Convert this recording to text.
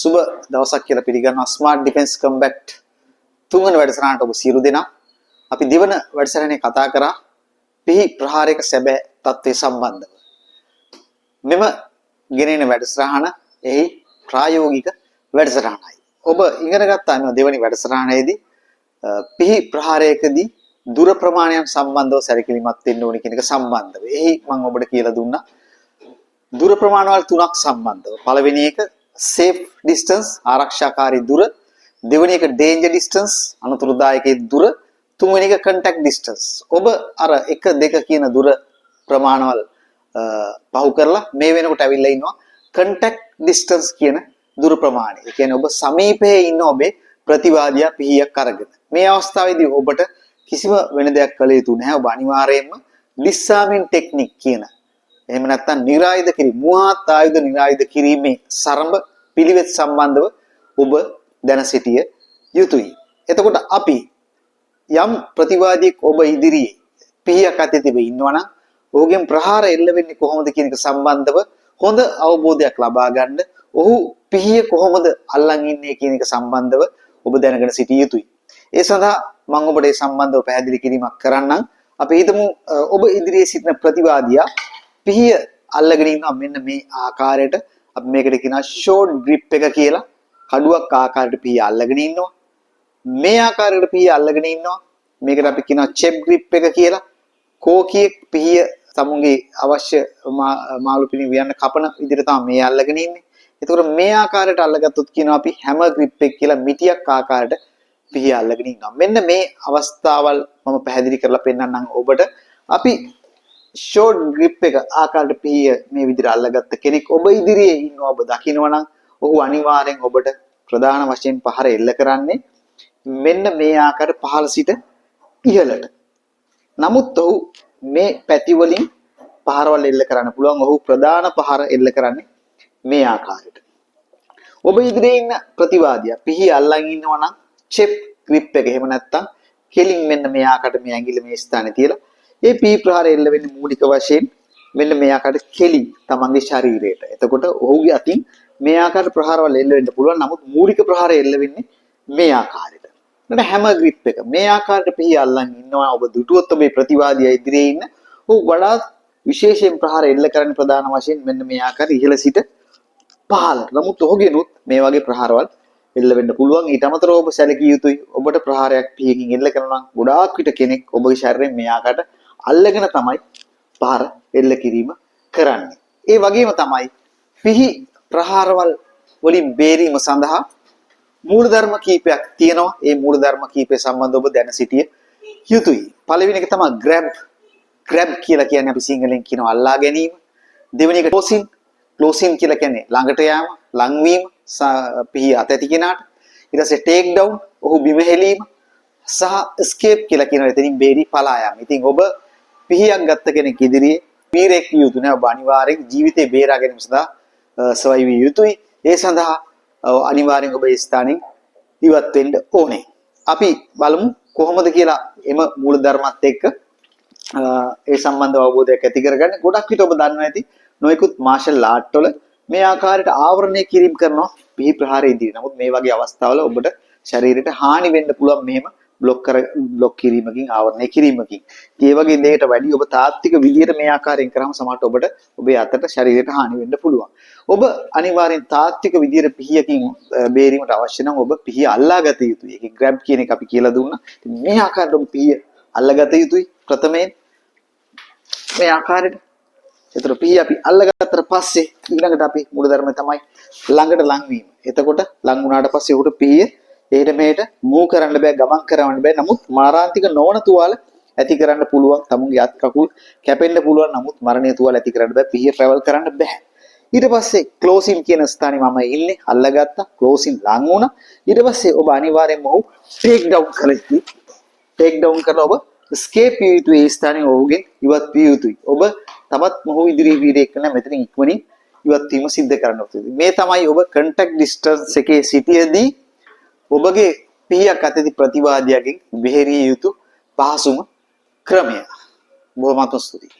සුබ දවසක් කියලා පිළිගන්නවා ස්මාර්ට් ඩිෆෙන්ස් කම්බැට් තුන්වෙනි වැඩසටහනට ඔබ සියලු දෙනා අපි දෙවන වැඩසටහනේ කතා කරා පිහි ප්‍රහාරයක සැබෑ තත්ත්වය සම්බන්ධව. මෙම ගෙනෙන වැඩසටහන එහි ප්‍රායෝගික වැඩසටහනයි. ඔබ ඉගෙන ගත්තා මේ දෙවනි වැඩසටහනේදී පිහි ප්‍රහාරයකදී දුර ප්‍රමාණයන් සම්බන්ධව සැලකිලිමත් වෙන්න ඕනේ කියන එක සම්බන්ධව. එහි මම ඔබට කියලා දුන්නා දුර ප්‍රමාණවල තුනක් සම්බන්ධව. පළවෙනි එක safe distance ආරක්ෂාකාරී දුර, දෙවෙනි එක danger distance අනතුරුදායකයේ දුර, තුන්වෙනි එක contact distance. ඔබ අර 1 2 කියන දුර ප්‍රමාණවල පහු කරලා මේ වෙනකොට ඇවිල්ලා ඉන්නවා contact distance කියන දුර ප්‍රමාණය. ඒ කියන්නේ ඔබ සමීපයේ ඉන්න ඔබේ ප්‍රතිවාදියා පිහියක් අරගෙන. මේ අවස්ථාවේදී ඔබට කිසිම වෙන දෙයක් කළ යුතු නැහැ. ඔබ අනිවාර්යයෙන්ම disarming technique කියන එහෙම නැත්නම් නිරායුධ කිරීම මුවාත් ආයුධ නිරායුධ කිරීමේ සරඹ පිළිවෙත් සම්බන්ධව ඔබ දැන සිටිය යුතුයි. එතකොට අපි යම් ප්‍රතිවාදියෙක් ඔබ ඉදිරියේ පිහියක් අතේ තිබෙ ඉන්නවනම් ඔහුගෙන් ප්‍රහාර එල්ල වෙන්නේ කොහොමද කියන එක සම්බන්ධව හොඳ අවබෝධයක් ලබා ගන්න ඔහු පිහිය කොහොමද අල්ලන් ඉන්නේ කියන එක සම්බන්ධව ඔබ දැනගෙන සිටිය යුතුයි. ඒ සඳහා මම ඔබට ඒ සම්බන්ධව පැහැදිලි කිරීමක් කරන්නම්. අපි හිතමු ඔබ ඉදිරියේ සිටින ප්‍රතිවාදියා පිහිය අල්ලගෙන ඉන්නවා මෙන්න මේ ආකාරයට. අපි මේකට කියනවා ෂෝට් ග්‍රිප් එක කියලා. කඩුවක් ආකාරයට පිහිය අල්ලගෙන ඉන්නවා. මේ ආකාරයකට පිහිය අල්ලගෙන ඉන්නවා. මේකට අපි කියනවා චෙප් ග්‍රිප් එක කියලා. කෝකියෙක් පිහිය තමුන්ගේ අවශ්‍ය මාළු පිණි වියන්න කපන විදිහට තමයි මේ අල්ලගෙන ඉන්නේ. එතකොට මේ ආකාරයට අල්ලගත්තොත් කියනවා අපි හැමර් ග්‍රිප් එක කියලා මිටියක් ආකාරයට පිහිය අල්ලගෙන ඉන්නවා. මෙන්න මේ අවස්ථාවල් මම පැහැදිලි කරලා පෙන්නන්නම් ඔබට. අපි ෂෝට් ග්‍රිප් එක ආකාරයට පිහිය මේ විදිහට අල්ලගත්ත කෙනෙක් ඔබ ඉදිරියේ ඉන්නවා ඔබ දකිනවනම් ඔහු අනිවාර්යෙන් ඔබට ප්‍රධාන වශයෙන් පහර එල්ල කරන්නේ මෙන්න මේ ආකාරයට පහළ සිට ඉහළට. නමුත් ඔහු මේ පැති වලින් පහරවල් එල්ල කරන්න පුළුවන්. ඔහු ප්‍රධාන පහර එල්ල කරන්නේ මේ ආකාරයට. ඔබ ඉදිරියේ ඉන්න ප්‍රතිවාදියා පිහිය අල්ලන් ඉන්නවා නම් චෙප් ග්‍රිප් එක එහෙම නැත්නම් කෙලින් මෙන්න මේ ආකාරයට මේ ඇඟිල්ල මේ ස්ථානේ තියලා ඒ පී ප්‍රහාර එල්ල වෙන්නේ මූලික වශයෙන් මෙන්න මේ ආකාරයට කෙලින් තමන්ගේ ශරීරයට. එතකොට ඔහුගේ අතින් මේ ආකාරයට ප්‍රහාරවල එල්ල වෙන්න පුළුවන්. නමුත් මූලික ප්‍රහාරය එල්ල වෙන්නේ මේ ආකාරයට. නේද? හැමර් ග්‍රිප් එක. මේ ආකාරයට පිහිය අල්ලන් ඉන්නවා. ඔබ දුටුවොත් ඔබේ ප්‍රතිවාදියා ඉදිරියේ ඉන්න ඔහු වඩාත් විශේෂයෙන් ප්‍රහාර එල්ල කරන්න ප්‍රධාන වශයෙන් මෙන්න මේ ආකාරයට ඉහළ සිට පහළට. නමුත් ඔහුගෙනුත් මේ වගේ ප්‍රහාරවල් එල්ල වෙන්න පුළුවන්. ඊට අමතරව ඔබ සැලකිය යුතුයි. ඔබට ප්‍රහාරයක් පිහියකින් එල්ල කරනවා නම් ගොඩාක් විට කෙනෙක් ඔබගේ ශරීරයෙන් මේ ආකාරයට අල්ලගෙන තමයි පහර එල්ල කිරීම කරන්නේ. ඒ වගේම තමයි පිහි ප්‍රහාරවල් වලින් බේරීම සඳහා මූලධර්ම කීපයක් තියෙනවා. ඒ මූලධර්ම කීපය සම්බන්ධව ඔබ දැන සිටිය යුතුයි. පළවෙනි එක තමයි grab කියලා කියන්නේ අපි සිංහලෙන් කියනවා අල්ලා ගැනීම. දෙවෙනි එක closing කියලා කියන්නේ ළඟට යාම, ලංවීම පිහි අත ඇති කෙනාට. ඊට පස්සේ take down ඔහු බිම හෙලීම සහ escape කියලා කියනවා එතනින් බේරි පලා යාම. ඉතින් ඔබ පිහියක් ගත්ත කෙනෙක් ඉදිරියේ වීරයෙක් විය යුතු නැහැ. ඔබ අනිවාර්යෙන් ජීවිතේ බේරා ගැනීම සඳහා සවයි විය යුතුයි. ඒ සඳහා අනිවාර්යෙන් ඔබ ඒ ස්ථානෙන් ඉවත් වෙන්න ඕනේ. අපි බලමු කොහොමද කියලා එම මූල ධර්මات එක්ක ඒ සම්බන්ධව අවබෝධයක් ඇති කරගන්න. ගොඩක් විට ඔබ දන්නවා ඇති නොයෙකුත් මාෂල් ආර්ට් වල මේ ආකාරයට ආවරණය කිරීම කරනවා පිහි ප්‍රහාරය ඉදිරියේ. නමුත් මේ වගේ අවස්ථාවල ඔබට ශරීරයට හානි වෙන්න පුළුවන් මෙහෙම බ්ලොක් කිරීමකින් ආවරණය කිරීමකින්. ඒ වගේ දෙයකට වැඩි ඔබ තාත්වික විදියට මේ ආකාරයෙන් කරාම සමහරට ඔබට ඔබේ අතට ශරීරයට හානි වෙන්න පුළුවන්. ඔබ අනිවාර්යෙන් තාත්වික විදියට පිහියකින් බේරීමට අවශ්‍ය නම් ඔබ පිහිය අල්ලාගත යුතුයි. ඒකේ grab කියන එක අපි කියලා දුන්නා. මේ ආකාරයට ඔබ පිහිය අල්ලාගත යුතුයි. ප්‍රථමයෙන් මේ ආකාරයට. ඒතර පිහිය අපි අල්ලාගත්තට පස්සේ ඊළඟට අපි මූලධර්මය තමයි ළඟට ලං වීම. එතකොට ලං වුණාට පස්සේ උඩ පිහිය එහෙට මෙහෙට මූව් කරන්න බෑ, ගමන් කරන්න බෑ. නමුත් මාරාන්තික නොවන තුවාල ඇති කරන්න පුළුවන්. තමුන්ගේ අත් කකුල් කැපෙන්න පුළුවන්. නමුත් මරණීය තුවාල ඇති කරන්න බෑ. පිහිය ට්‍රැවල් කරන්න බෑ. ඊට පස්සේ ක්ලෝසින් කියන ස්ථානේ මම ඉන්නේ අල්ලගත්තා. ක්ලෝසින් ලං වුණා. ඊට පස්සේ ඔබ අනිවාර්යයෙන්ම ඔහු ටේක් ඩවුන් කළේ. ටේක් ඩවුන් කරලා ඔබ ස්කේප් විය යුතුයි. ඒ ස්ථානේ ඔහුගෙන් ඉවත් විය යුතුයි. ඔබ තවත් මොහු ඉදිරියේ වීරයෙක් කරන මෙතනින් ඉක්මනින් ඉවත් වීම සිද්ධ කරන්න ඕනේ. මේ තමයි ඔබ කන්ටැක්ට් ඩිස්ටන්ස් එකේ සිටියේදී ඔබගේ පිහියක් අතේදී ප්‍රතිවාදියාගෙන් බෙහෙරිය යුතු පහසුම ක්‍රමය. බොහොමත්ම ස්තුතියි.